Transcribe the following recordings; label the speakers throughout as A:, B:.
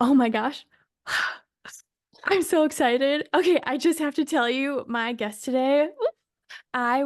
A: Oh my gosh. I'm so excited. Okay, I just have to tell you, my guest today, I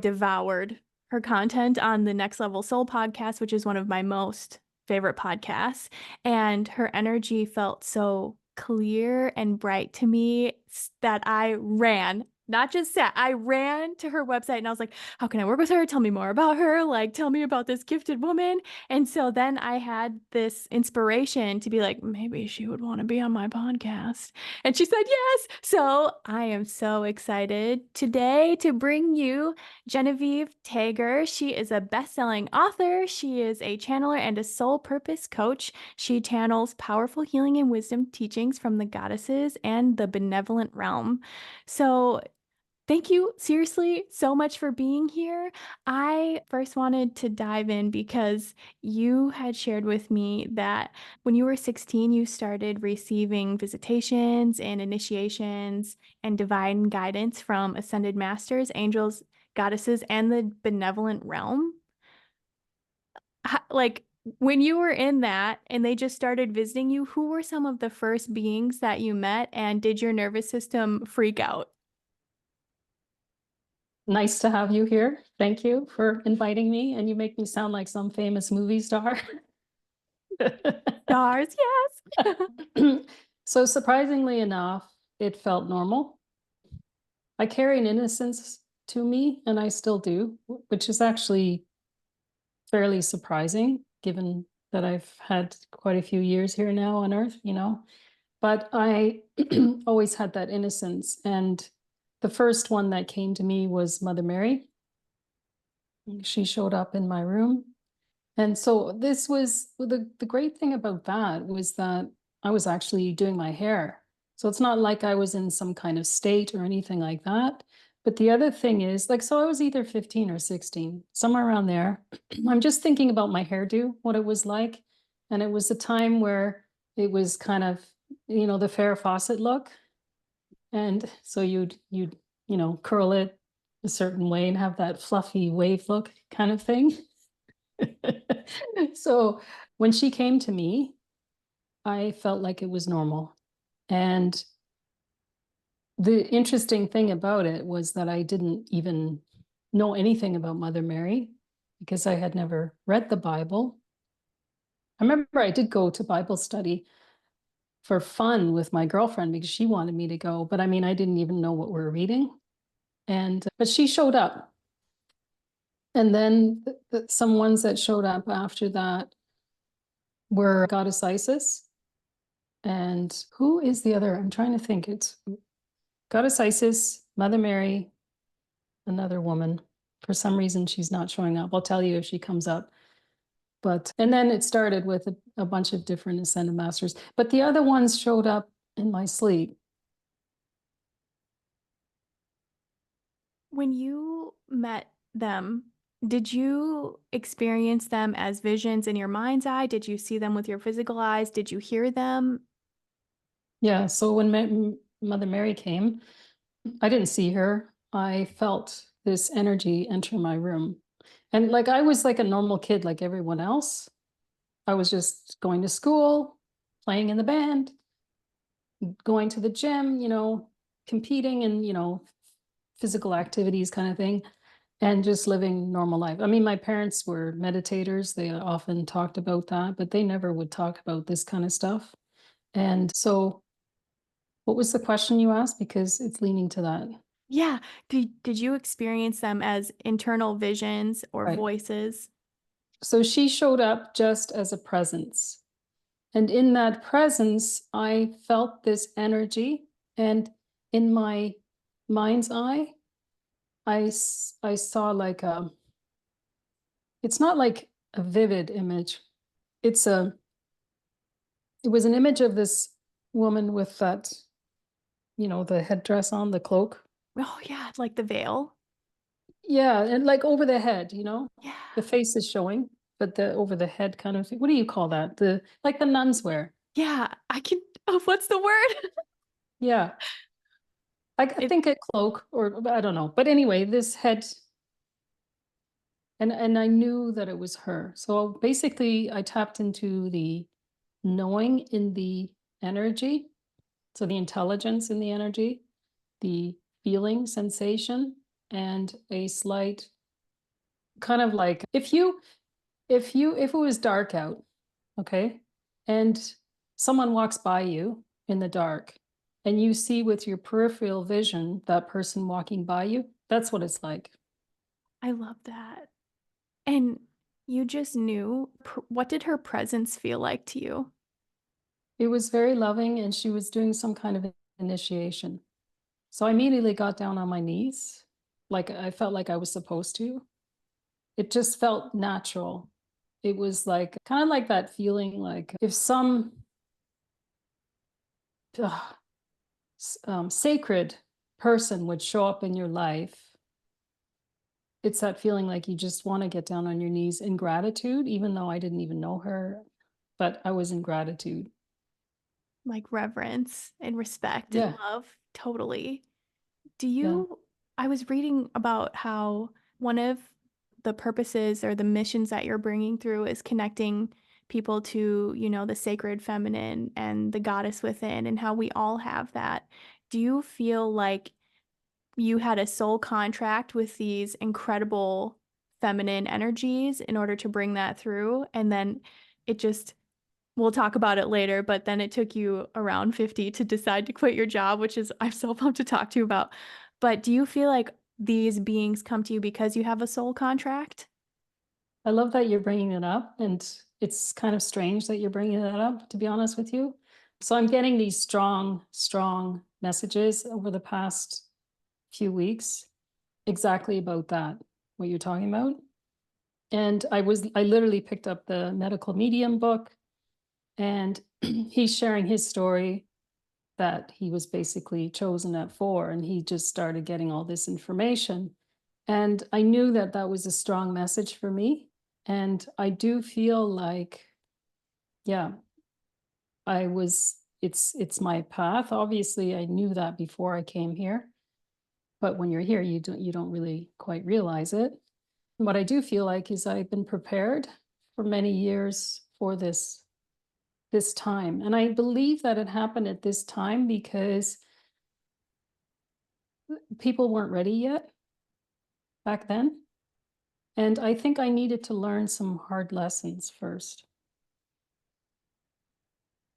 A: devoured her content on the Next Level Soul podcast, which is one of my most favorite podcasts. And her energy felt so clear and bright to me that I ran, not just sat, I ran to her website and I was like, how can I work with her? Tell me more about her. Like, tell me about this gifted woman. And so then I had this inspiration to be like, maybe she would want to be on my podcast. And she said yes. So I am so excited today to bring you Genevieve Taeger. She is a best-selling author. She is a channeler and a soul purpose coach. She channels powerful healing and wisdom teachings from the goddesses and the benevolent realm. So thank you seriously so much for being here. I first wanted to dive in because you had shared with me that when you were 16, you started receiving visitations and initiations and divine guidance from ascended masters, angels, goddesses, and the benevolent realm. Like when you were in that and they just started visiting you, who were some of the first beings that you met, and did your nervous system freak out?
B: Nice to have you here. Thank you for inviting me, and you make me sound like some famous movie star.
A: Stars, yes.
B: So surprisingly enough, it felt normal. I carry an innocence to me, and I still do, which is actually fairly surprising given that I've had quite a few years here now on Earth. But I always had that innocence. And the first one that came to me was Mother Mary. She showed up in my room. And so this was the great thing about that was that I was actually doing my hair. So it's not like I was in some kind of state or anything like that. But the other thing is, like, so I was either 15 or 16, somewhere around there. I'm just thinking about my hairdo, what it was like. And it was a time where it was kind of, the Farrah Fawcett look. And so you'd curl it a certain way and have that fluffy wave look kind of thing. So when she came to me, I felt like it was normal. And the interesting thing about it was that I didn't even know anything about Mother Mary because I had never read the Bible. I remember I did go to Bible study for fun with my girlfriend because she wanted me to go, but I mean, I didn't even know what we were reading. But she showed up. And then some ones that showed up after that were Goddess Isis. And who is the other? I'm trying to think. It's Goddess Isis, Mother Mary, another woman. For some reason, she's not showing up. I'll tell you if she comes up. And then it started with a bunch of different ascended masters. But the other ones showed up in my sleep.
A: When you met them, did you experience them as visions in your mind's eye? Did you see them with your physical eyes? Did you hear them?
B: Yeah. So when Mother Mary came, I didn't see her. I felt this energy enter my room. And like I was like a normal kid, like everyone else. I was just going to school, playing in the band, going to the gym, competing in, physical activities kind of thing, and just living normal life. I mean, my parents were meditators. They often talked about that, but they never would talk about this kind of stuff. And so, what was the question you asked? Because it's leaning to that.
A: Yeah. Did you experience them as internal visions or
B: Right.
A: voices?
B: So she showed up just as a presence. And in that presence, I felt this energy. And in my mind's eye, I saw like it's not like a vivid image. It's it was an image of this woman with that, the headdress on, the cloak.
A: Oh, yeah, like the veil.
B: Yeah, and like over the head,
A: Yeah.
B: the face is showing, but the over the head kind of thing. What do you call that? The like the nuns wear.
A: Yeah, I can. Oh, what's the word?
B: Yeah. I
A: It,
B: think a cloak or I don't know. But anyway, this head and I knew that it was her. So basically I tapped into the knowing in the energy, so the intelligence in the energy, the feeling sensation, and a slight kind of like if it was dark out, okay, and someone walks by you in the dark and you see with your peripheral vision that person walking by you, that's what it's like.
A: I love that. And you just knew, what did her presence feel like to you?
B: It was very loving, and she was doing some kind of initiation. So I immediately got down on my knees, like I felt like I was supposed to. It just felt natural. It was like kind of like that feeling like if some uh, sacred person would show up in your life, it's that feeling like you just want to get down on your knees in gratitude, even though I didn't even know her, but I was in gratitude.
A: Like reverence and respect and
B: Yeah,
A: love. Totally. Do
B: yeah.
A: you, I was reading about how one of the purposes or the missions that you're bringing through is connecting people to, the sacred feminine and the goddess within, and how we all have that. Do you feel like you had a soul contract with these incredible feminine energies in order to bring that through? And then it just, we'll talk about it later, but then it took you around 50 to decide to quit your job, which is, I'm so pumped to talk to you about. But do you feel like these beings come to you because you have a soul contract?
B: I love that you're bringing it up, and it's kind of strange that you're bringing that up, to be honest with you. So I'm getting these strong, strong messages over the past few weeks exactly about that, what you're talking about. And I literally picked up the medical medium book, and he's sharing his story that he was basically chosen at 4, and he just started getting all this information. And I knew that that was a strong message for me. And I do feel like, yeah, it's my path. Obviously, I knew that before I came here. But when you're here, you don't really quite realize it. What I do feel like is I've been prepared for many years for this time. And I believe that it happened at this time because people weren't ready yet back then. And I think I needed to learn some hard lessons first.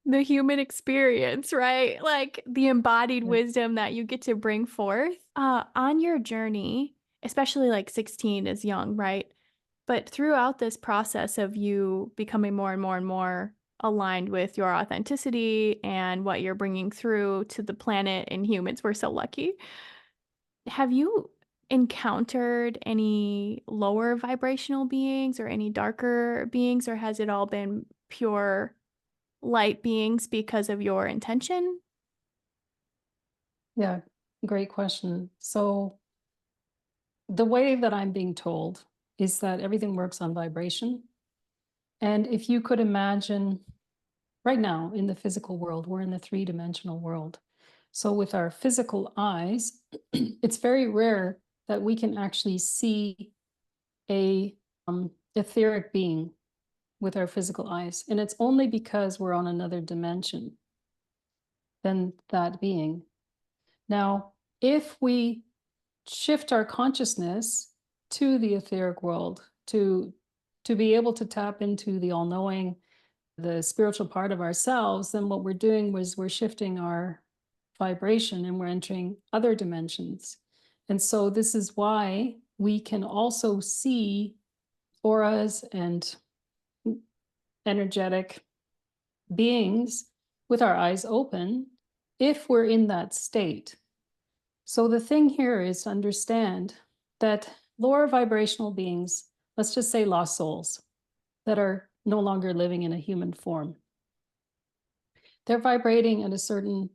A: The human experience, right? Like the embodied
B: Yeah.
A: wisdom that you get to bring forth on your journey, especially like 16 is young, right? But throughout this process of you becoming more and more and more aligned with your authenticity and what you're bringing through to the planet and humans, we're so lucky. Have you encountered any lower vibrational beings or any darker beings, or has it all been pure light beings because of your intention?
B: Yeah, great question. So the way that I'm being told is that everything works on vibration. And if you could imagine right now in the physical world, we're in the three-dimensional world. So with our physical eyes, it's very rare that we can actually see a etheric being with our physical eyes. And it's only because we're on another dimension than that being. Now, if we shift our consciousness to the etheric world, to be able to tap into the all-knowing, the spiritual part of ourselves, then what we're doing was we're shifting our vibration and we're entering other dimensions. And so this is why we can also see auras and energetic beings with our eyes open if we're in that state. So the thing here is to understand that lower vibrational beings, let's just say lost souls that are no longer living in a human form, they're vibrating at a certain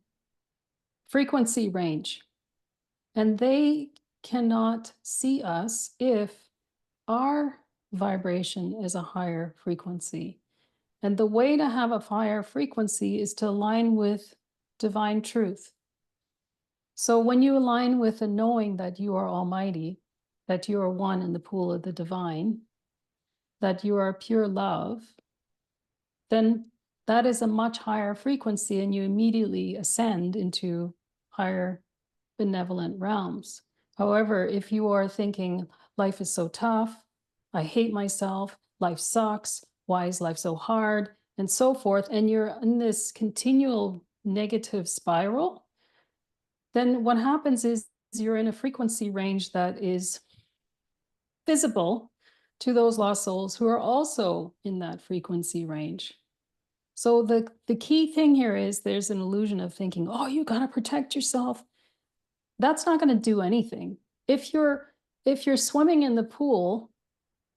B: frequency range, and they cannot see us if our vibration is a higher frequency. And the way to have a higher frequency is to align with divine truth. So when you align with the knowing that you are almighty, that you are one in the pool of the divine, that you are pure love, then that is a much higher frequency, and you immediately ascend into higher benevolent realms. However, if you are thinking, life is so tough, I hate myself, life sucks, why is life so hard, and so forth, and you're in this continual negative spiral, then what happens is you're in a frequency range that is visible to those lost souls who are also in that frequency range. So the key thing here is there's an illusion of thinking, oh, you got to protect yourself. That's not going to do anything. If you're swimming in the pool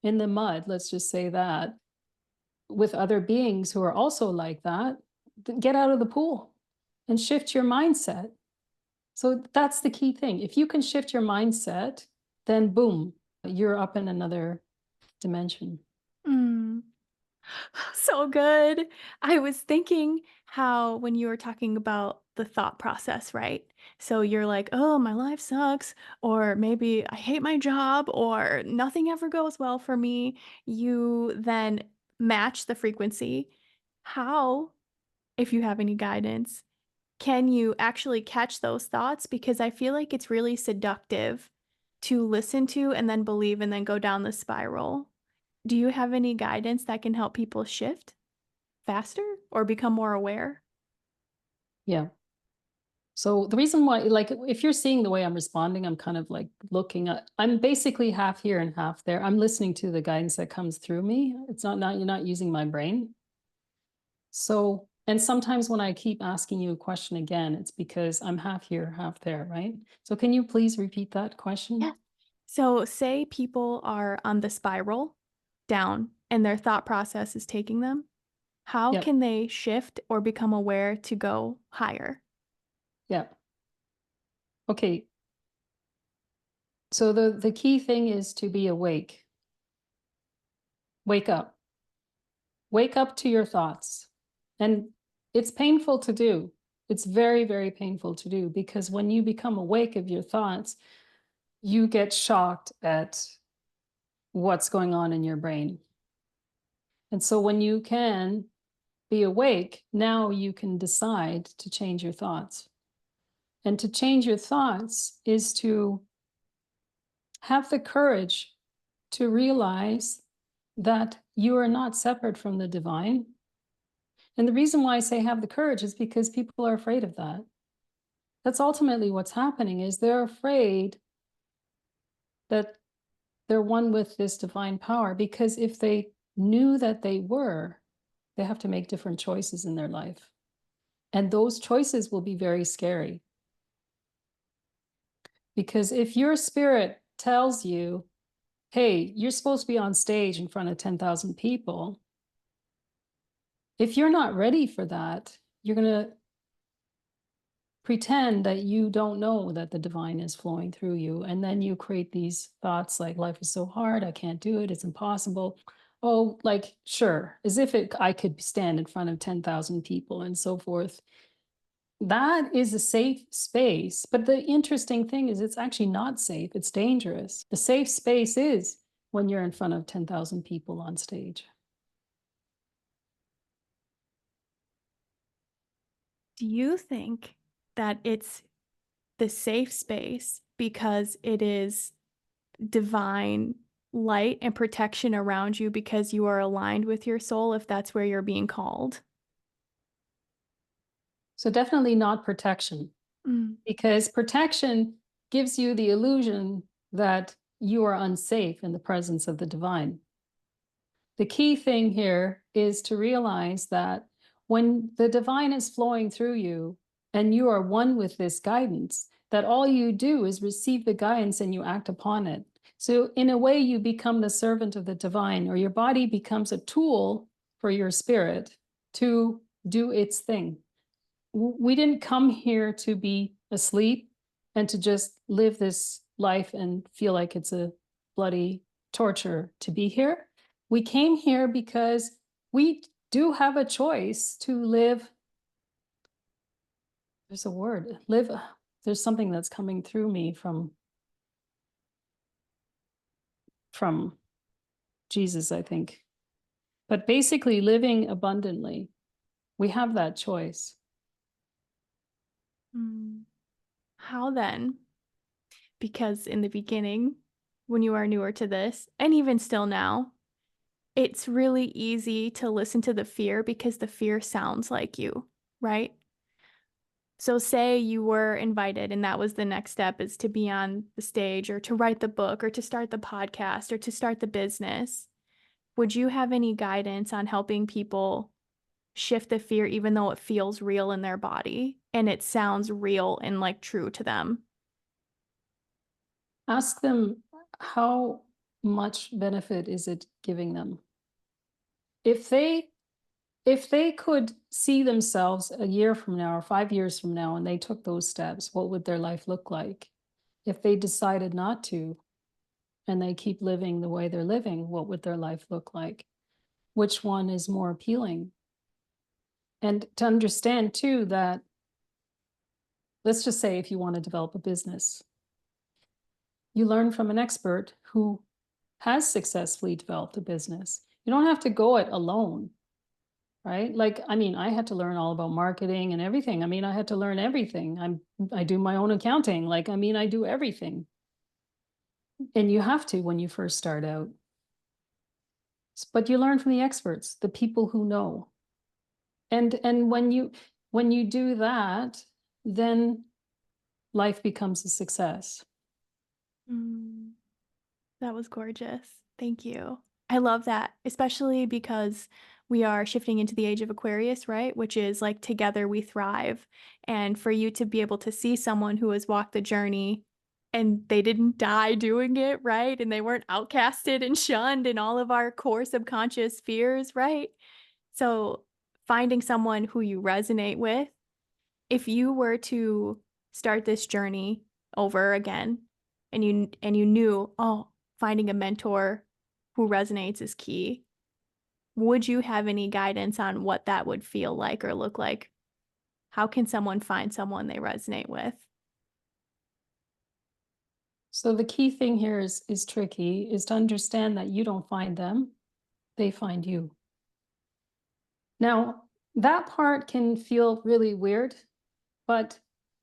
B: in the mud, let's just say that, with other beings who are also like that, then get out of the pool and shift your mindset. So that's the key thing. If you can shift your mindset, then boom, you're up in another dimension.
A: Mm. So good. I was thinking how when you were talking about the thought process, right? So you're like, oh, my life sucks, or maybe I hate my job, or nothing ever goes well for me. You then match the frequency. How, if you have any guidance, can you actually catch those thoughts? Because I feel like it's really seductive to listen to and then believe and then go down the spiral. Do you have any guidance that can help people shift faster or become more aware?
B: Yeah. So the reason why, like, if you're seeing the way I'm responding, I'm kind of like looking at, I'm basically half here and half there. I'm listening to the guidance that comes through me. It's not you're not using my brain. So, and sometimes when I keep asking you a question again, it's because I'm half here, half there, right? So can you please repeat that
A: Yeah.
B: question?
A: So, say people are on the spiral down and their thought process is taking them. How
B: Yep.
A: can they shift or become aware to go higher?
B: Yep. Okay. So the key thing is to be awake. Wake up. Wake up to your thoughts. And it's painful to do. It's very, very painful to do, because when you become awake of your thoughts, you get shocked at what's going on in your brain. And so when you can be awake, now you can decide to change your thoughts. And to change your thoughts is to have the courage to realize that you are not separate from the divine. And the reason why I say have the courage is because people are afraid of that. That's ultimately what's happening, is they're afraid that they're one with this divine power, because if they knew that they were, they have to make different choices in their life. And those choices will be very scary. Because if your spirit tells you, hey, you're supposed to be on stage in front of 10,000 people, if you're not ready for that, you're going to pretend that you don't know that the divine is flowing through you. And then you create these thoughts like, life is so hard, I can't do it, it's impossible. Oh, like, sure, as if I could stand in front of 10,000 people and so forth. That is a safe space. But the interesting thing is, it's actually not safe, it's dangerous. The safe space is when you're in front of 10,000 people on stage.
A: Do you think that it's the safe space because it is divine light and protection around you because you are aligned with your soul if that's where you're being called?
B: So definitely not protection,
A: Mm.
B: because protection gives you the illusion that you are unsafe in the presence of the divine. The key thing here is to realize that when the divine is flowing through you and you are one with this guidance, that all you do is receive the guidance and you act upon it. So, in a way, you become the servant of the divine, or your body becomes a tool for your spirit to do its thing. We didn't come here to be asleep and to just live this life and feel like it's a bloody torture to be here. We came here because we do have a choice to live. There's a word, live. There's something that's coming through me from Jesus, I think. But basically living abundantly. We have that choice.
A: Mm. How then? Because in the beginning, when you are newer to this, and even still now, it's really easy to listen to the fear because the fear sounds like you, right? So say you were invited and that was the next step is to be on the stage or to write the book or to start the podcast or to start the business. Would you have any guidance on helping people shift the fear even though it feels real in their body and it sounds real and like true to them?
B: Ask them, how much benefit is it giving them? If they if they could see themselves a year from now or 5 years from now and they took those steps, what would their life look like? If they decided not to and they keep living the way they're living, what would their life look like? Which one is more appealing? And to understand too that, let's just say if you want to develop a business, you learn from an expert who has successfully developed a business. You don't have to go it alone, right? Like, I mean, I had to learn all about marketing and everything. I mean, I had to learn everything. I do my own accounting. Like, I mean, I do everything. And you have to when you first start out. But you learn from the experts, the people who know. And when you do that, then life becomes a success.
A: Mm. That was gorgeous. Thank you. I love that, especially because we are shifting into the age of Aquarius, right? Which is like together we thrive. And for you to be able to see someone who has walked the journey and they didn't die doing it, right? And they weren't outcasted and shunned and all of our core subconscious fears, right? So finding someone who you resonate with, if you were to start this journey over again and you knew, oh, finding a mentor who resonates is key, would you have any guidance on what that would feel like or look like? How can someone find someone they resonate with?
B: So the key thing here is tricky, is to understand that you don't find them, they find you. Now, that part can feel really weird, but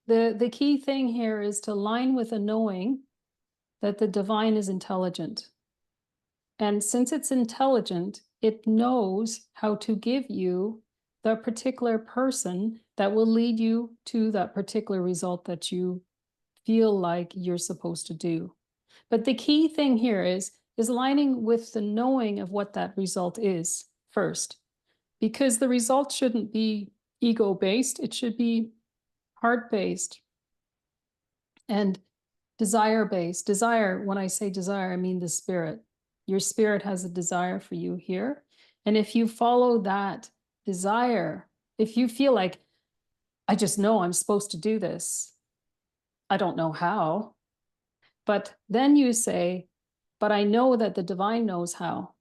B: the key thing here is to align with a knowing that the divine is intelligent. And since it's intelligent, it knows how to give you the particular person that will lead you to that particular result that you feel like you're supposed to do. But the key thing here is aligning with the knowing of what that result is first, because the result shouldn't be ego based, it should be heart based and desire based. Desire, when I say desire, I mean the spirit. Your spirit has a desire for you here. And if you follow that desire, if you feel like, I just know I'm supposed to do this, I don't know how, but then you say, but I know that the divine knows how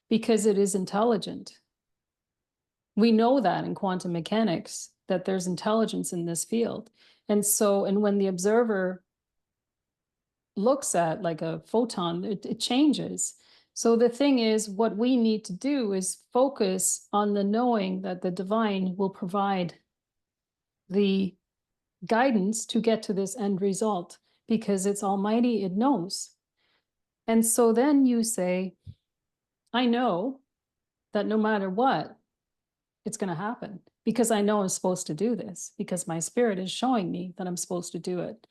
B: because it is intelligent. We know that in quantum mechanics, that there's intelligence in this field. And so, and when the observer looks at like a photon, it changes. So the thing is, what we need to do is focus on the knowing that the divine will provide the guidance to get to this end result because it's almighty, it knows. And so then you say, I know that no matter what, it's going to happen because I know I'm supposed to do this because my spirit is showing me that I'm supposed to do it.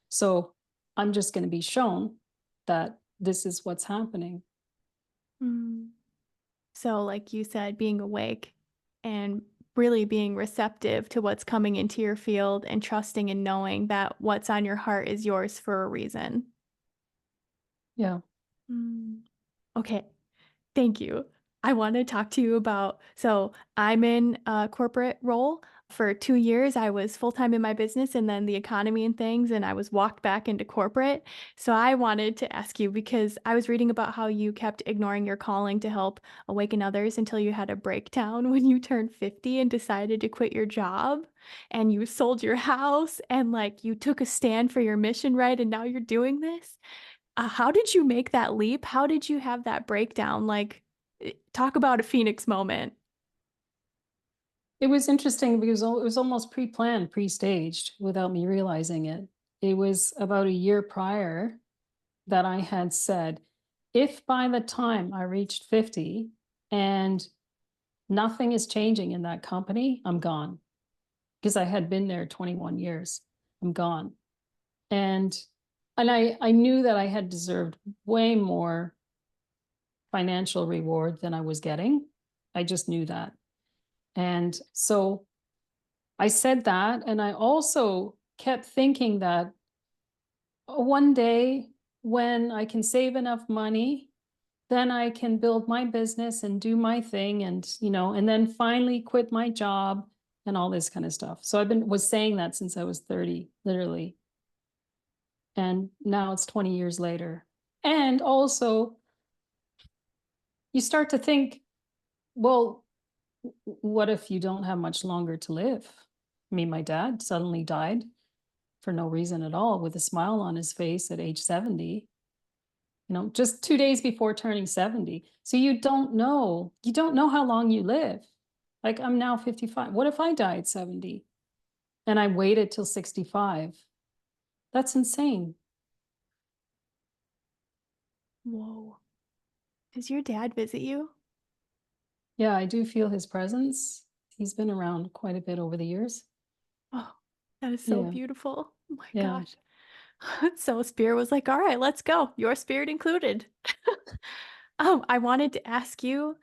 B: So I'm just going to be shown that this is what's happening.
A: Mm. So, like you said, being awake and really being receptive to what's coming into your field and trusting and knowing that what's on your heart is yours for a reason.
B: Yeah.
A: Mm. Okay, thank you. I want to talk to you about, so I'm in a corporate role. For 2 years, I was full-time in my business and then the economy and things, and I was walked back into corporate. So I wanted to ask you because I was reading about how you kept ignoring your calling to help awaken others until you had a breakdown when you turned 50 and decided to quit your job and you sold your house and like you took a stand for your mission, right? And now you're doing this. How did you make that leap? How did you have that breakdown? Like, talk about a Phoenix moment.
B: It was interesting because it was almost pre-planned, pre-staged without me realizing it. It was about a year prior that I had said, if by the time I reached 50 and nothing is changing in that company, I'm gone. Because I had been there 21 years. I'm gone. And I knew that I had deserved way more financial reward than I was getting. I just knew that. And so I said that, and I also kept thinking that one day when I can save enough money, then I can build my business and do my thing and, and then finally quit my job and all this kind of stuff. So was saying that since I was 30, literally. And now it's 20 years later. And also you start to think, well, what if you don't have much longer to live? I mean, my dad suddenly died for no reason at all with a smile on his face at age 70, just 2 days before turning 70. So you don't know how long you live. Like, I'm now 55. What if I die at 70 and I waited till 65? That's insane.
A: Whoa. Does your dad visit you?
B: Yeah, I do feel his presence. He's been around quite a bit over the years.
A: Oh, that is so
B: Yeah,
A: beautiful. Oh my
B: yeah.
A: gosh. So Spirit was like, all right, let's go. Your spirit included. I wanted to ask you,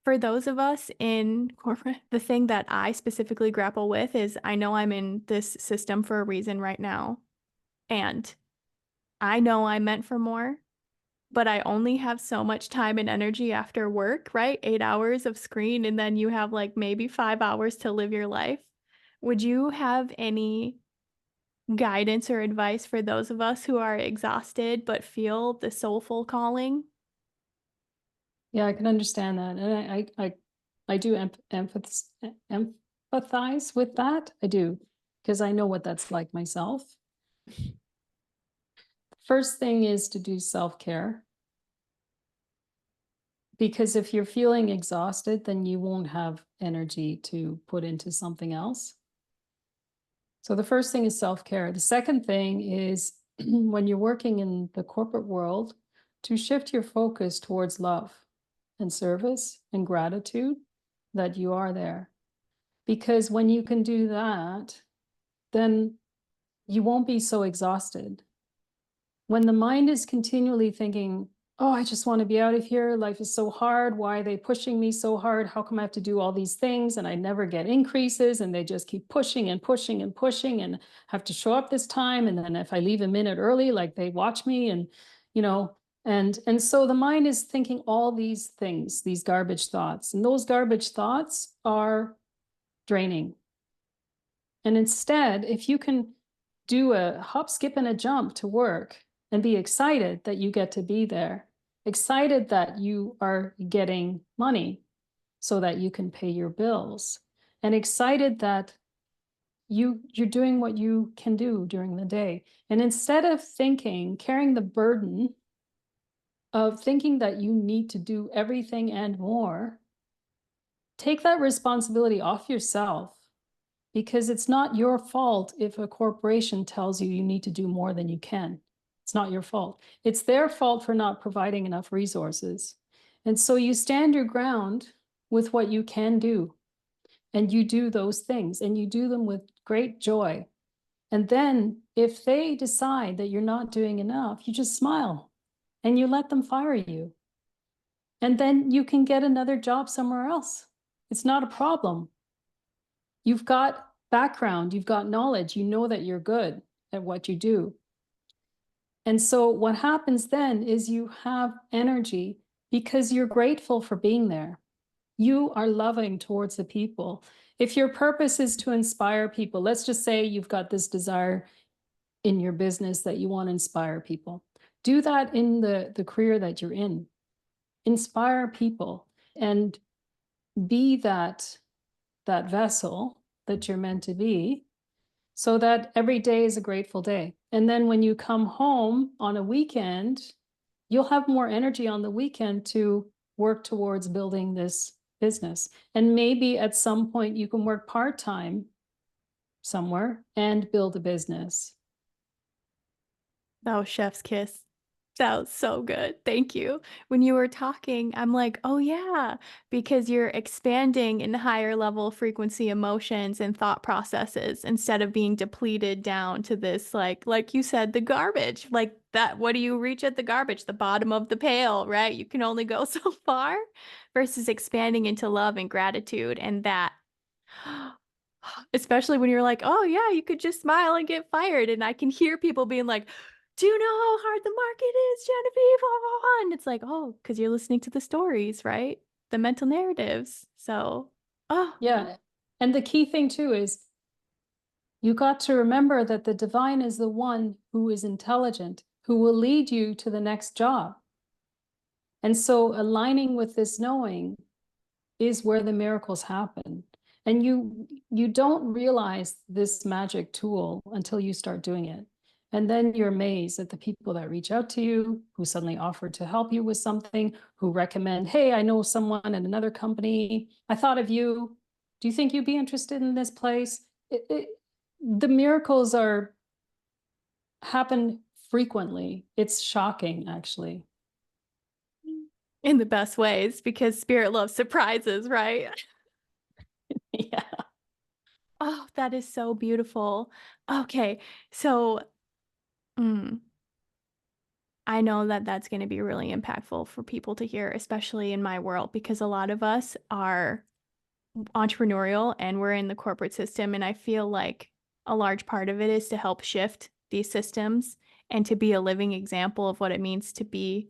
A: for those of us in corporate, the thing that I specifically grapple with is I know I'm in this system for a reason right now. And I know I'm meant for more, but I only have so much time and energy after work, right? 8 hours of screen, and then you have like maybe 5 hours to live your life. Would you have any guidance or advice for those of us who are exhausted but feel the soulful calling?
B: Yeah, I can understand that. And I do empathize with that. I do, because I know what that's like myself. First thing is to do self-care, because if you're feeling exhausted, then you won't have energy to put into something else. So the first thing is self-care. The second thing is when you're working in the corporate world, to shift your focus towards love and service and gratitude that you are there. Because when you can do that, then you won't be so exhausted. When the mind is continually thinking, oh, I just want to be out of here. Life is so hard. Why are they pushing me so hard? How come I have to do all these things and I never get increases? And they just keep pushing and pushing and pushing and have to show up this time. And then if I leave a minute early, like they watch me and, you know, and so the mind is thinking all these things, these garbage thoughts, and those garbage thoughts are draining. And instead, if you can do a hop, skip, and a jump to work and be excited that you get to be there, excited that you are getting money so that you can pay your bills, and excited that you're doing what you can do during the day. And instead of carrying the burden of thinking that you need to do everything and more, take that responsibility off yourself, because it's not your fault if a corporation tells you you need to do more than you can. It's not your fault. It's their fault for not providing enough resources. And so you stand your ground with what you can do, and you do those things, and you do them with great joy. And then if they decide that you're not doing enough, you just smile and you let them fire you. And then you can get another job somewhere else. It's not a problem. You've got background, you've got knowledge, you know that you're good at what you do. And so what happens then is you have energy because you're grateful for being there. You are loving towards the people. If your purpose is to inspire people, let's just say you've got this desire in your business that you want to inspire people. Do that in the career that you're in. Inspire people and be that vessel that you're meant to be, so that every day is a grateful day. And then when you come home on a weekend, you'll have more energy on the weekend to work towards building this business. And maybe at some point you can work part-time somewhere and build a business.
A: That was chef's kiss. That was so good. Thank you. When you were talking, I'm like, oh yeah, because you're expanding in higher level frequency emotions and thought processes instead of being depleted down to this like you said, the garbage. Like that, what do you reach at the garbage? The bottom of the pail, right? You can only go so far versus expanding into love and gratitude and that especially when you're like, oh yeah, you could just smile and get fired. And I can hear people being like, do you know how hard the market is, Genevieve? And it's like, oh, because you're listening to the stories, right? The mental narratives. So, oh,
B: Yeah. And the key thing too is you got to remember that the divine is the one who is intelligent, who will lead you to the next job. And so aligning with this knowing is where the miracles happen. And you don't realize this magic tool until you start doing it. And then you're amazed at the people that reach out to you, who suddenly offer to help you with something, who recommend, hey, I know someone at another company. I thought of you. Do you think you'd be interested in this place? The miracles are happen frequently. It's shocking, actually.
A: in the best ways because spirit loves surprises, right?
B: Yeah.
A: Oh, that is so beautiful. Okay, so mm, I know that that's going to be really impactful for people to hear, especially in my world, because a lot of us are entrepreneurial and we're in the corporate system. And I feel like a large part of it is to help shift these systems and to be a living example of what it means to be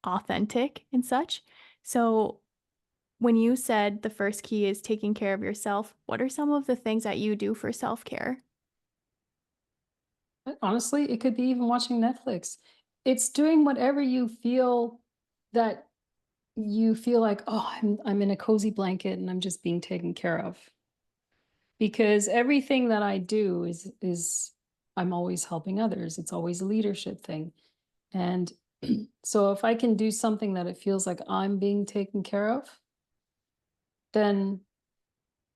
A: authentic and such. So, when you said the first key is taking care of yourself, what are some of the things that you do for self-care?
B: Honestly, it could be even watching Netflix. It's doing whatever you feel that you feel like, oh, I'm in a cozy blanket and I'm just being taken care of. Because everything that I do is I'm always helping others. It's always a leadership thing. And so if I can do something that it feels like I'm being taken care of, then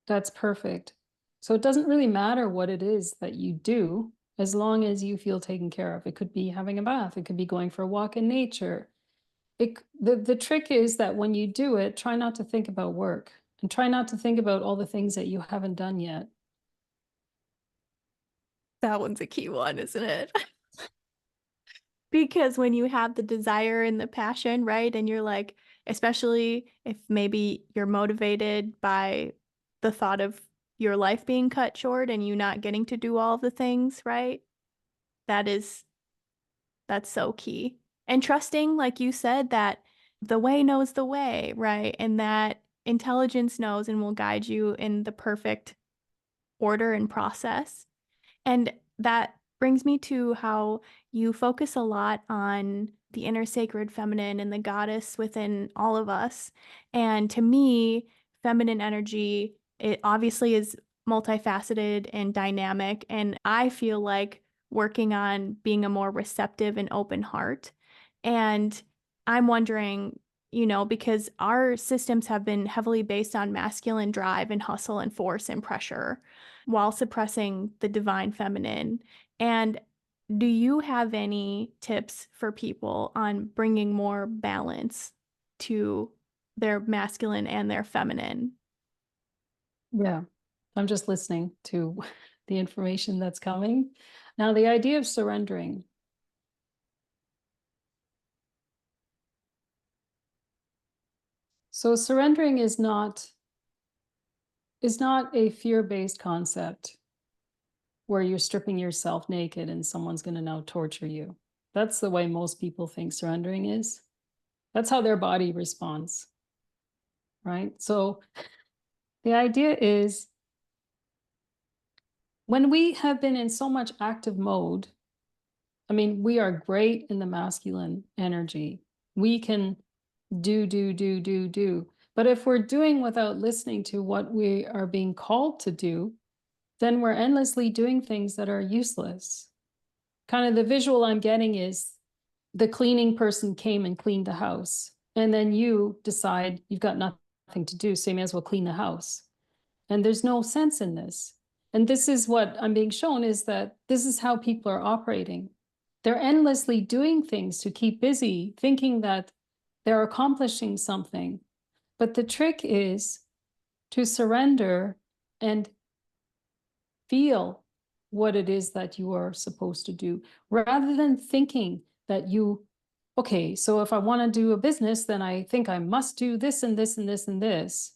B: that's perfect. So it doesn't really matter what it is that you do, as long as you feel taken care of. It could be having a bath, it could be going for a walk in nature. The trick is that when you do it, try not to think about work and try not to think about all the things that you haven't done yet.
A: That one's a key one, isn't it? Because when you have the desire and the passion, right? And you're like, especially if maybe you're motivated by the thought of your life being cut short and you not getting to do all the things, right? That is, that's so key. And trusting, like you said, that the way knows the way, right? And that intelligence knows and will guide you in the perfect order and process. And that brings me to how you focus a lot on the inner sacred feminine and the goddess within all of us. And to me, feminine energy, it obviously is multifaceted and dynamic. And I feel like working on being a more receptive and open heart. And I'm wondering, because our systems have been heavily based on masculine drive and hustle and force and pressure while suppressing the divine feminine. And do you have any tips for people on bringing more balance to their masculine and their feminine?
B: Yeah. I'm just listening to the information that's coming. Now, the idea of surrendering. So surrendering is not a fear-based concept where you're stripping yourself naked and someone's going to now torture you. That's the way most people think surrendering is. That's how their body responds, right? So the idea is when we have been in so much active mode, I mean, we are great in the masculine energy. We can do, do, do, do, do. But if we're doing without listening to what we are being called to do, then we're endlessly doing things that are useless. Kind of the visual I'm getting is the cleaning person came and cleaned the house, and then you decide you've got nothing nothing to do, so you may as well clean the house. And there's no sense in this. And this is what I'm being shown, is that this is how people are operating. They're endlessly doing things to keep busy, thinking that they're accomplishing something. But the trick is to surrender and feel what it is that you are supposed to do, rather than thinking that okay, so if I want to do a business, then I think I must do this and this and this and this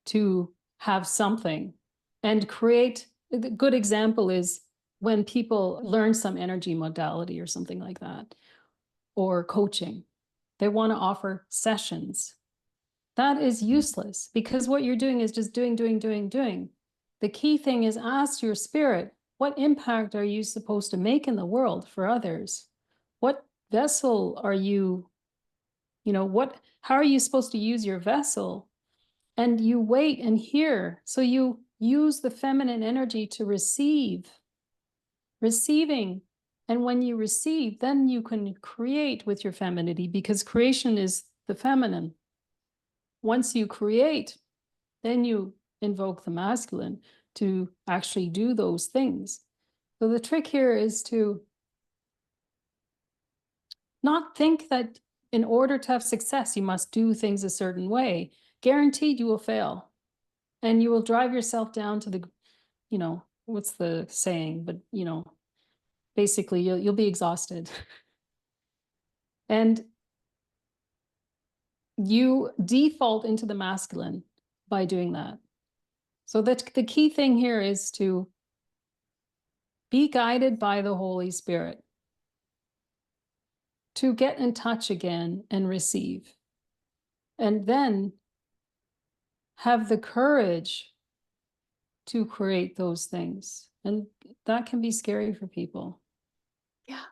B: to have something. And create a good example is when people learn some energy modality or something like that, or coaching, they want to offer sessions. That is useless, because what you're doing is just doing. The key thing is, ask your spirit, what impact are you supposed to make in the world for others? What vessel are you, how are you supposed to use your vessel? And you wait and hear. So you use the feminine energy to receiving. And when you receive, then you can create with your femininity, because creation is the feminine. Once you create, then you invoke the masculine to actually do those things. So the trick here is to not think that in order to have success, you must do things a certain way. Guaranteed you will fail. And you will drive yourself down to what's the saying? But, basically you'll be exhausted. And you default into the masculine by doing that. So that the key thing here is to be guided by the Holy Spirit, to get in touch again and receive. And then have the courage to create those things. And that can be scary for people.
A: Yeah.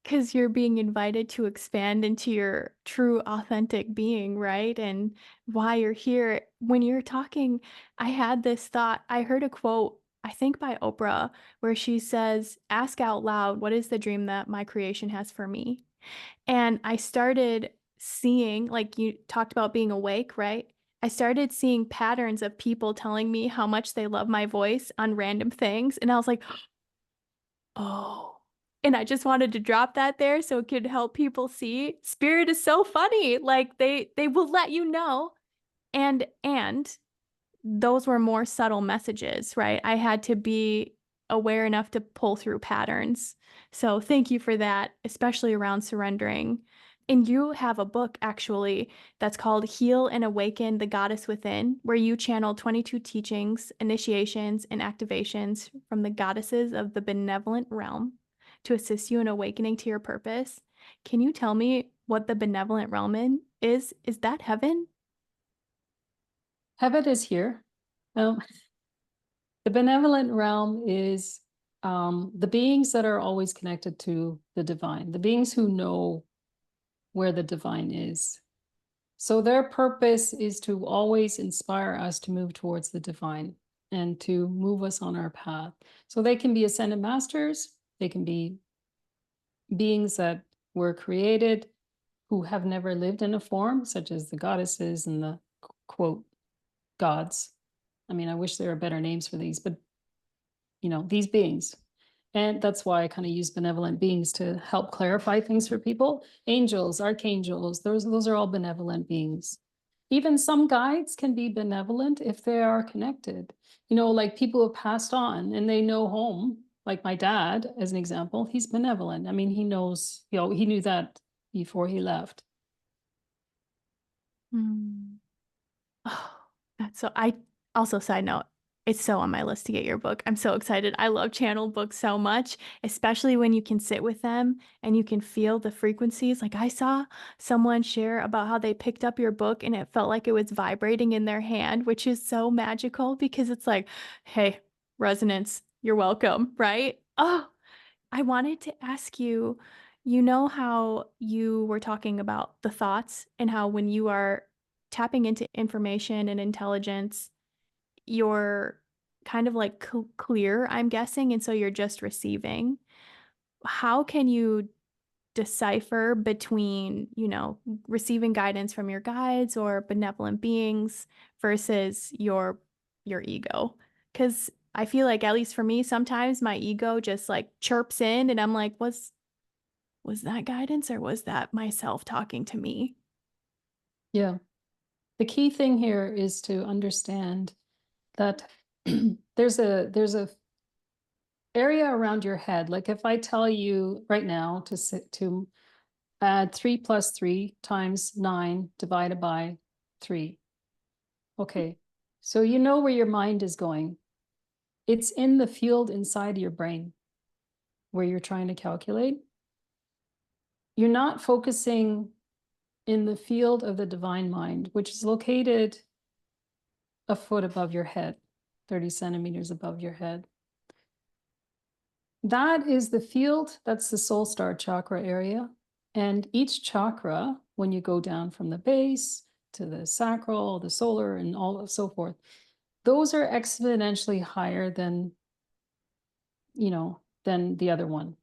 A: Because you're being invited to expand into your true, authentic being, right? And why you're here. When you're talking, I had this thought. I heard a quote, I think by Oprah, where she says, "Ask out loud, what is the dream that my creation has for me?" And I started seeing, like you talked about being awake, right? I started seeing patterns of people telling me how much they love my voice on random things. And I was like, oh. And I just wanted to drop that there so it could help people see. Spirit is so funny. Like they will let you know. And those were more subtle messages, right? I had to be aware enough to pull through patterns. So thank you for that, especially around surrendering. And you have a book actually that's called Heal and Awaken the Goddess Within, where you channel 22 teachings, initiations, and activations from the goddesses of the benevolent realm to assist you in awakening to your purpose. Can you tell me what the benevolent realm is? Is that heaven?
B: Heaven is here. The benevolent realm is the beings that are always connected to the divine, the beings who know where the divine is. So their purpose is to always inspire us to move towards the divine and to move us on our path. So they can be ascended masters, they can be beings that were created who have never lived in a form, such as the goddesses and the quote gods. I mean, I wish there were better names for these, but these beings. And that's why I kind of use benevolent beings to help clarify things for people. Angels, archangels, those are all benevolent beings. Even some guides can be benevolent if they are connected. Like people who have passed on and they know home, like my dad, as an example, he's benevolent. I mean, he knows, he knew that before he left.
A: Hmm. Oh, that's so I also side note, it's so on my list to get your book. I'm so excited. I love channeled books so much, especially when you can sit with them and you can feel the frequencies. Like I saw someone share about how they picked up your book and it felt like it was vibrating in their hand, which is so magical because it's like, hey, resonance, you're welcome, right? Oh, I wanted to ask you, you know how you were talking about the thoughts and how when you are tapping into information and intelligence, you're kind of like clear, I'm guessing, and so you're just receiving. How can you decipher between, receiving guidance from your guides or benevolent beings versus your ego. Because I feel like, at least for me, sometimes my ego just like chirps in and I'm like, was that guidance or was that myself talking to me?
B: Yeah. The key thing here is to understand that there's a area around your head. Like if I tell you right now to add 3 plus 3 times 9 divided by 3. Okay. So you know where your mind is going. It's in the field inside your brain where you're trying to calculate. You're not focusing in the field of the divine mind, which is located a foot above your head, 30 centimeters above your head. That is the field, that's the soul star chakra area. And each chakra, when you go down from the base to the sacral, the solar, and all so forth, those are exponentially higher than, than the other one.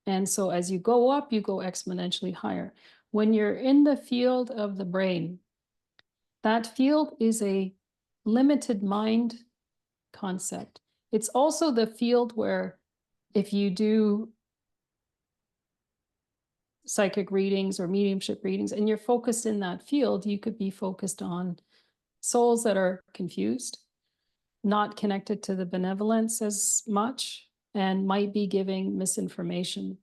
B: And so as you go up, you go exponentially higher. When you're in the field of the brain, that field is a limited mind concept. It's also the field where if you do psychic readings or mediumship readings and you're focused in that field, you could be focused on souls that are confused, not connected to the benevolence as much, and might be giving misinformation.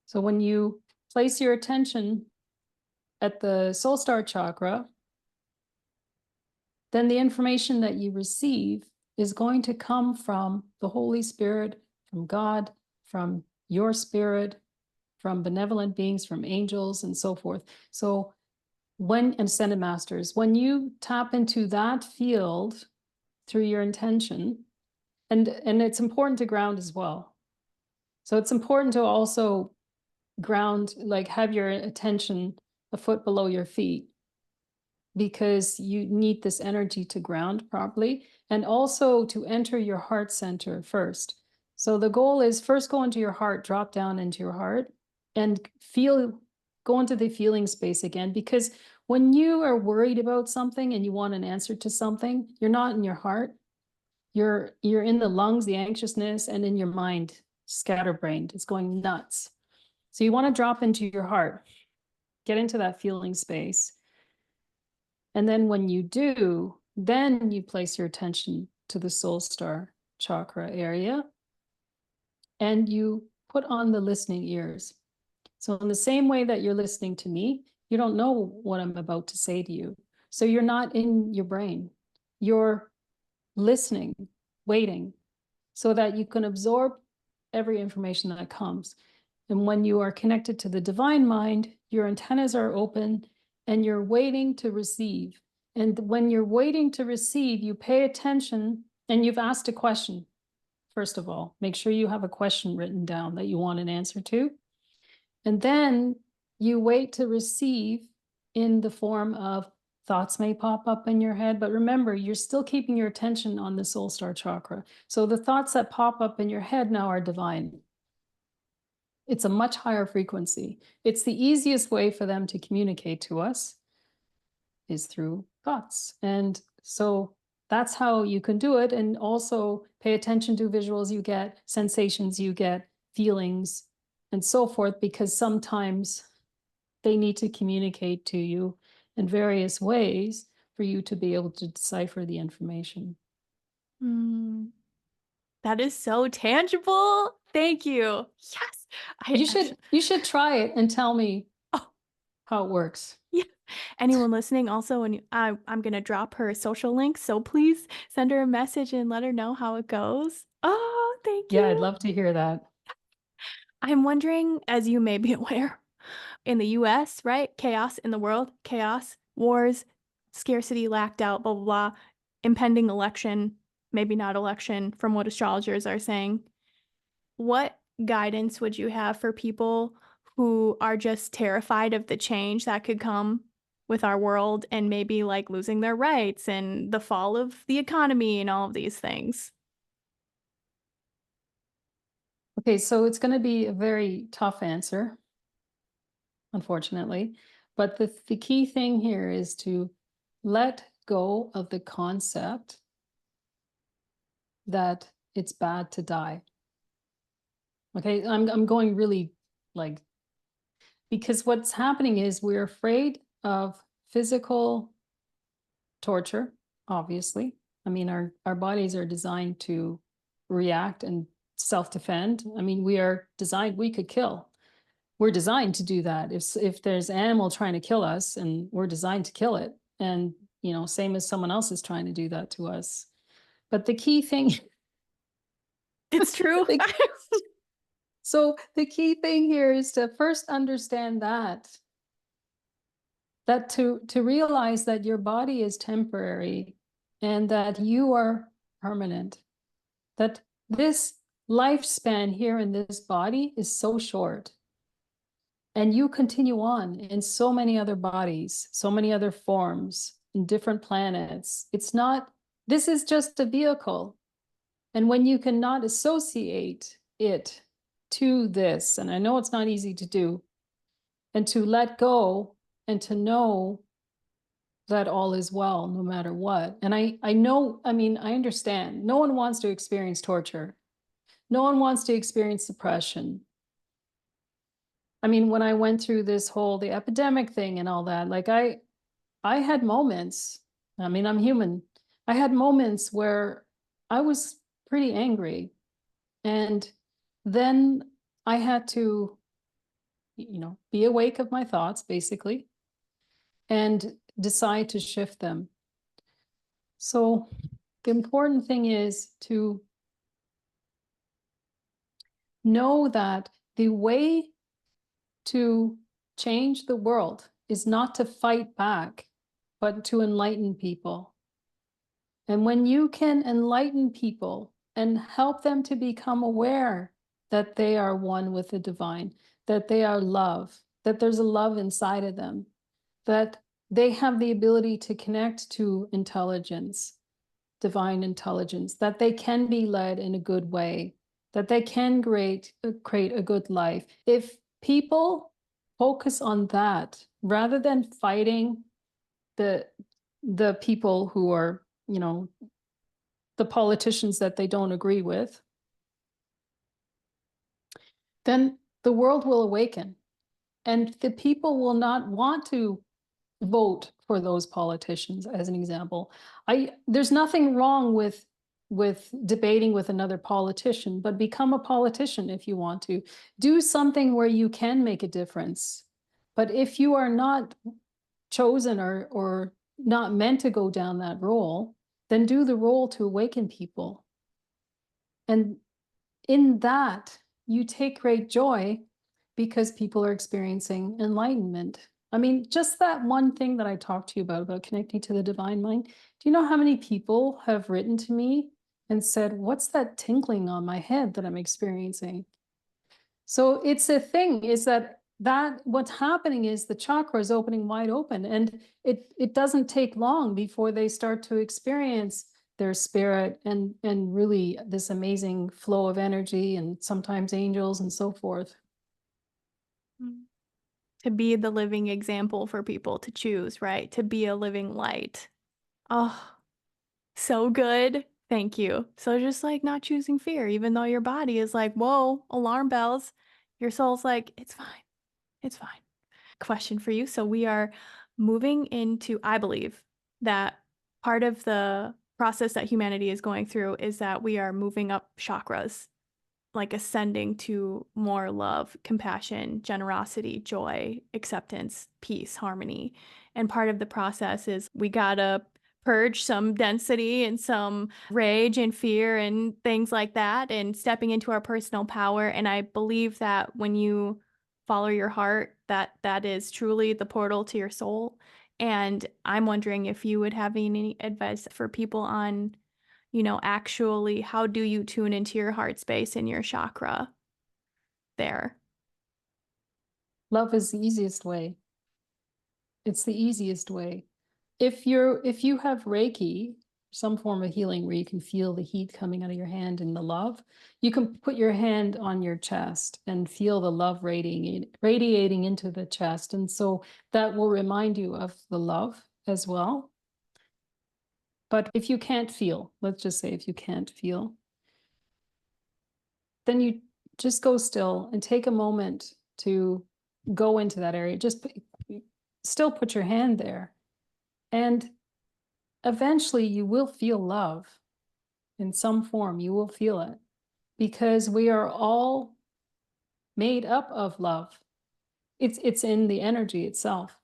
B: So when you place your attention at the soul star chakra, then the information that you receive is going to come from the Holy Spirit, from God, from your spirit, from benevolent beings, from angels, and so forth. So when ascended masters, when you tap into that field through your intention, and it's important to ground as well. So it's important to also ground, like have your attention a foot below your feet, because you need this energy to ground properly and also to enter your heart center first. So the goal is first go into your heart, drop down into your heart and go into the feeling space again. Because when you are worried about something and you want an answer to something, you're not in your heart. You're in the lungs, the anxiousness, and in your mind, scatterbrained. It's going nuts. So you want to drop into your heart, get into that feeling space. And then when you do, then you place your attention to the soul star chakra area and you put on the listening ears. So in the same way that you're listening to me, you don't know what I'm about to say to you. So you're not in your brain. You're listening, waiting, so that you can absorb every information that comes. And when you are connected to the divine mind, your antennas are open and you're waiting to receive. And when you're waiting to receive, you pay attention and you've asked a question. First of all, make sure you have a question written down that you want an answer to. And then you wait to receive in the form of thoughts may pop up in your head, but remember, you're still keeping your attention on the soul star chakra. So the thoughts that pop up in your head now are divine. It's a much higher frequency. It's the easiest way for them to communicate to us is through thoughts. And so that's how you can do it. And also pay attention to visuals you get, sensations you get, feelings, and so forth, because sometimes they need to communicate to you in various ways for you to be able to decipher the information.
A: Mm, that is so tangible. Thank you. Yes. I
B: You
A: actually,
B: should try it and tell me
A: oh,
B: how it works.
A: yeah. Anyone listening also, and I'm going to drop her social link. So please send her a message and let her know how it goes. Oh, thank
B: Yeah, I'd
A: you.
B: love to hear that.
A: I'm wondering, as you may be aware, in the US, right? Chaos in the world, chaos, wars, scarcity, lack, doubt, blah, blah, blah, impending election, maybe not election, from what astrologers are saying. What guidance would you have for people who are just terrified of the change that could come with our world and maybe like losing their rights and the fall of the economy and all of these things?
B: Okay, so it's going to be a very tough answer. unfortunately. But the key thing here is to let go of the concept that it's bad to die. Okay, I'm going really like, because what's happening is we're afraid of physical torture, obviously. I mean, our bodies are designed to react and self-defend. I mean, we could kill. We're designed to do that. If there's an animal trying to kill us, and we're designed to kill it, and same as someone else is trying to do that to us. But the key thing,
A: It's true.
B: the, so the key thing here is to first understand that to realize that your body is temporary and that you are permanent, that this lifespan here in this body is so short, and you continue on in so many other bodies, so many other forms, in different planets. This is just a vehicle. And when you cannot associate it to this, and I know it's not easy to do, and to let go and to know that all is well no matter what. And I know, I mean, I understand. No one wants to experience torture. No one wants to experience suppression. I mean, when I went through the epidemic thing and all that, like I had moments, I mean, I'm human. I had moments where I was pretty angry. And then I had to, be awake of my thoughts, basically, and decide to shift them. So the important thing is to know that the way to change the world is not to fight back, but to enlighten people. And when you can enlighten people and help them to become aware that they are one with the divine, that they are love, that there's a love inside of them, that they have the ability to connect to intelligence, divine intelligence, that they can be led in a good way, that they can create a good life. If people focus on that rather than fighting the people who are, the politicians that they don't agree with, then the world will awaken, and the people will not want to vote for those politicians, as an example. There's nothing wrong with debating with another politician, but become a politician if you want to. Do something where you can make a difference. But if you are not chosen or not meant to go down that role, then do the role to awaken people. And in that, you take great joy because people are experiencing enlightenment. I mean, just that one thing that I talked to you about connecting to the divine mind. Do you know how many people have written to me and said, what's that tinkling on my head that I'm experiencing? So it's a thing, is that what's happening is the chakra is opening wide open, and it doesn't take long before they start to experience their spirit and really this amazing flow of energy, and sometimes angels and so forth.
A: To be the living example for people to choose, right? To be a living light. Oh, so good. Thank you. So just like not choosing fear, even though your body is like, whoa, alarm bells. Your soul's like, it's fine. It's fine. Question for you. So we are moving into, I believe that part of the process that humanity is going through is that we are moving up chakras, like ascending to more love, compassion, generosity, joy, acceptance, peace, harmony. And part of the process is we gotta purge some density and some rage and fear and things like that, and stepping into our personal power. And I believe that when you follow your heart, that is truly the portal to your soul. And I'm wondering if you would have any advice for people on, actually, how do you tune into your heart space and your chakra there?
B: Love is the easiest way. It's the easiest way. If you have Reiki, some form of healing where you can feel the heat coming out of your hand and the love. You can put your hand on your chest and feel the love radiating into the chest. And so that will remind you of the love as well. But if you can't feel, let's just say if you can't feel, then you just go still and take a moment to go into that area. Still put your hand there. And eventually you will feel love in some form. You will feel it because we are all made up of love. It's in the energy itself.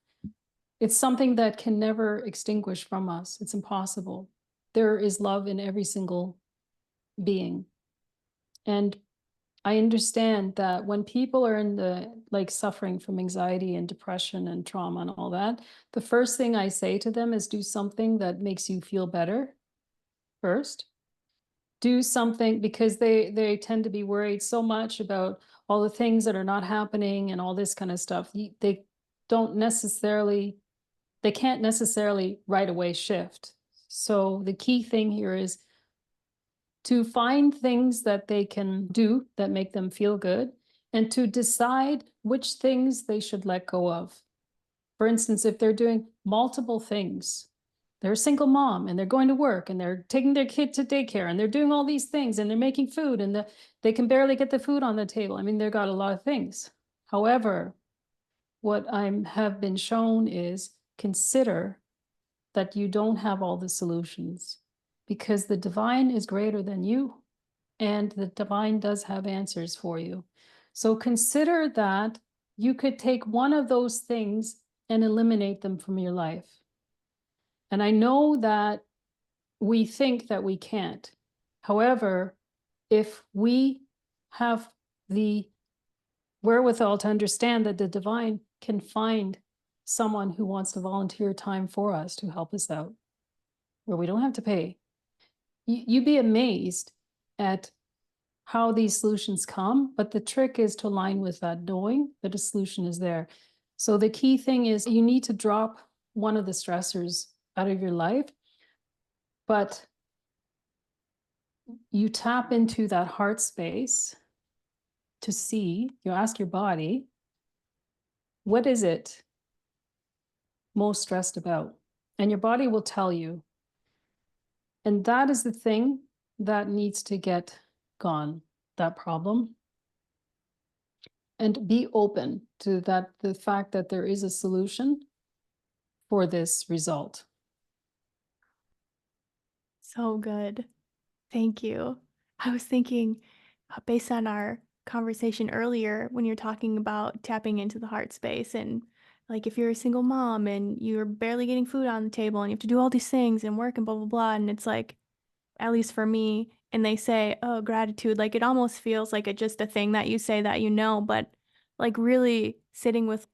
B: It's something that can never extinguish from us. It's impossible. There is love in every single being. And I understand that when people are in the like suffering from anxiety and depression and trauma and all that, the first thing I say to them is do something that makes you feel better first. Do something because they tend to be worried so much about all the things that are not happening and all this kind of stuff. They don't necessarily, they can't necessarily right away shift. So the key thing here is to find things that they can do that make them feel good and to decide which things they should let go of. For instance, if they're doing multiple things, they're a single mom and they're going to work and they're taking their kid to daycare and they're doing all these things and they're making food and they can barely get the food on the table. I mean, they've got a lot of things. However, what I have been shown is consider that you don't have all the solutions because the divine is greater than you and the divine does have answers for you. So consider that you could take one of those things and eliminate them from your life. And I know that we think that we can't. However, if we have the wherewithal to understand that the divine can find someone who wants to volunteer time for us to help us out, where we don't have to pay, you'd be amazed at how these solutions come, but the trick is to align with that, knowing that a solution is there. So the key thing is you need to drop one of the stressors out of your life, but you tap into that heart space to see, you ask your body, what is it most stressed about? And your body will tell you. And that is the thing that needs to get gone, that problem. And be open to that, the fact that there is a solution for this result.
A: So good. Thank you. I was thinking, based on our conversation earlier, when you're talking about tapping into the heart space, and like if you're a single mom and you're barely getting food on the table and you have to do all these things and work and blah, blah, blah. And it's like, at least for me, and they say, oh, gratitude, like it almost feels like just a thing that you say that you know, but like really sitting with,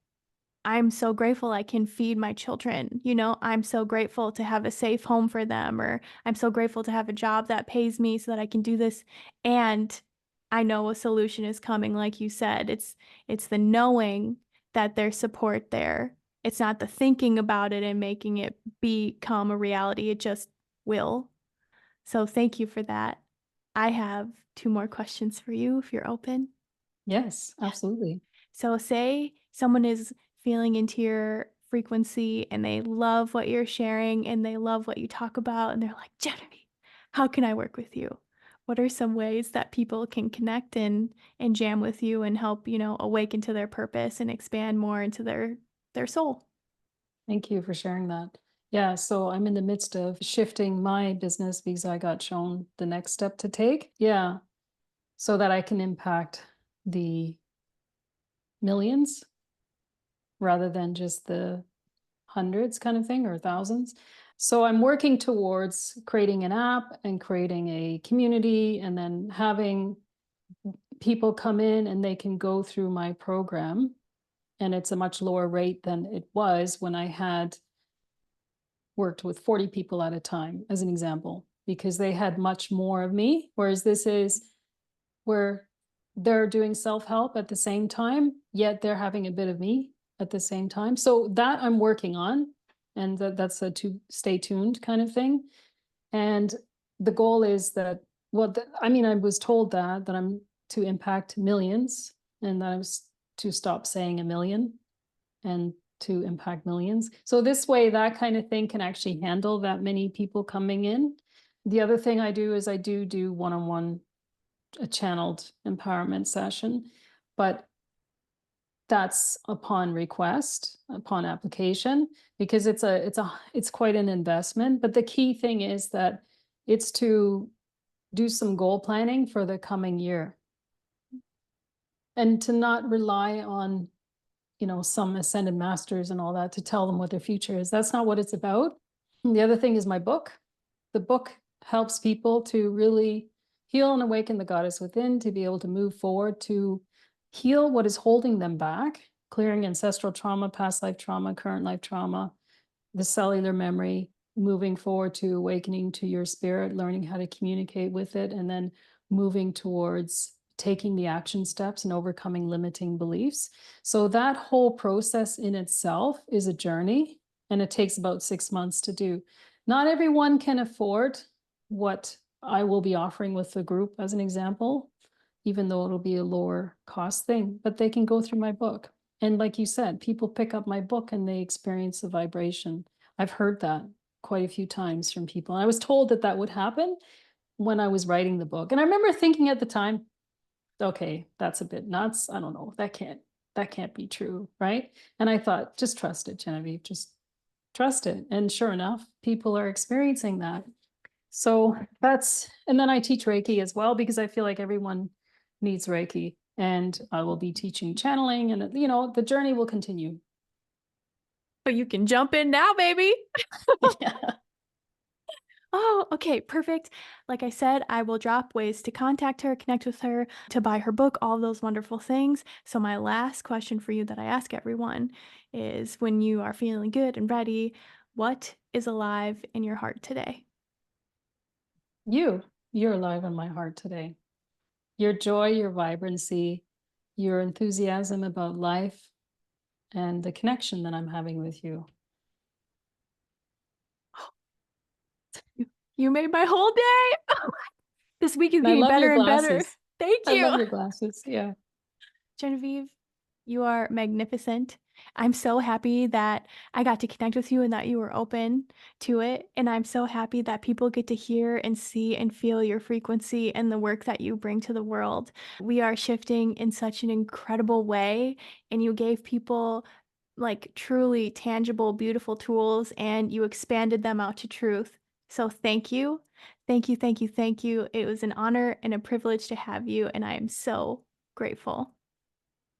A: I'm so grateful I can feed my children. I'm so grateful to have a safe home for them, or I'm so grateful to have a job that pays me so that I can do this. And I know a solution is coming, like you said. It's the knowing that there's support there. It's not the thinking about it and making it become a reality. It just will. So thank you for that. I have two more questions for you if you're open.
B: Yes, absolutely.
A: So say someone is feeling into your frequency and they love what you're sharing and they love what you talk about and they're like, Genevieve, how can I work with you? What are some ways that people can connect and jam with you and help, awaken to their purpose and expand more into their soul?
B: Thank you for sharing that. Yeah, so I'm in the midst of shifting my business because I got shown the next step to take. Yeah, so that I can impact the millions rather than just the hundreds kind of thing or thousands. So I'm working towards creating an app and creating a community and then having people come in and they can go through my program. And it's a much lower rate than it was when I had worked with 40 people at a time, as an example, because they had much more of me. Whereas this is where they're doing self-help at the same time, yet they're having a bit of me at the same time. So that I'm working on, and that's a to stay tuned kind of thing. And the goal is that, well, I mean, I was told that I'm to impact millions, and that I was to stop saying a million and to impact millions. So this way, that kind of thing can actually handle that many people coming in. The other thing I do is I do one-on-one, a channeled empowerment session, but that's upon request, upon application, because it's quite an investment. But the key thing is that it's to do some goal planning for the coming year, and to not rely on, some ascended masters and all that to tell them what their future is. That's not what it's about. And the other thing is my book. The book helps people to really heal and awaken the goddess within, to be able to move forward, to heal what is holding them back, clearing ancestral trauma, past life trauma, current life trauma, the cellular memory, moving forward to awakening to your spirit, learning how to communicate with it, and then moving towards taking the action steps and overcoming limiting beliefs. So that whole process in itself is a journey, and it takes about 6 months to do. Not everyone can afford what I will be offering with the group, as an example, even though it'll be a lower cost thing, but they can go through my book. And like you said, people pick up my book and they experience the vibration. I've heard that quite a few times from people. And I was told that that would happen when I was writing the book. And I remember thinking at the time, okay, that's a bit nuts. I don't know. That can't be true, right? And I thought, just trust it, Genevieve. Just trust it. And sure enough, people are experiencing that. So and then I teach Reiki as well, because I feel like everyone needs Reiki. And I will be teaching channeling, and the journey will continue.
A: But you can jump in now, baby.
B: Yeah.
A: Oh, okay, perfect. Like I said, I will drop ways to contact her, connect with her, to buy her book, all those wonderful things. So, my last question for you that I ask everyone is, when you are feeling good and ready, what is alive in your heart today?
B: You're alive in my heart today. Your joy, your vibrancy, your enthusiasm about life, and the connection that I'm having with you.
A: You made my whole day. This week is
B: And I
A: getting
B: love your
A: better and better.
B: glasses.
A: Thank
B: I
A: you.
B: love your glasses. Yeah.
A: Genevieve, you are magnificent. I'm so happy that I got to connect with you and that you were open to it. And I'm so happy that people get to hear and see and feel your frequency and the work that you bring to the world. We are shifting in such an incredible way, and you gave people like truly tangible, beautiful tools, and you expanded them out to truth. So thank you. Thank you, thank you, thank you. It was an honor and a privilege to have you, and I am so grateful.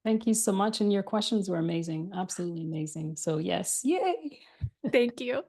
B: Thank you so much. And your questions were amazing. Absolutely amazing. So yes. Yay.
A: Thank you.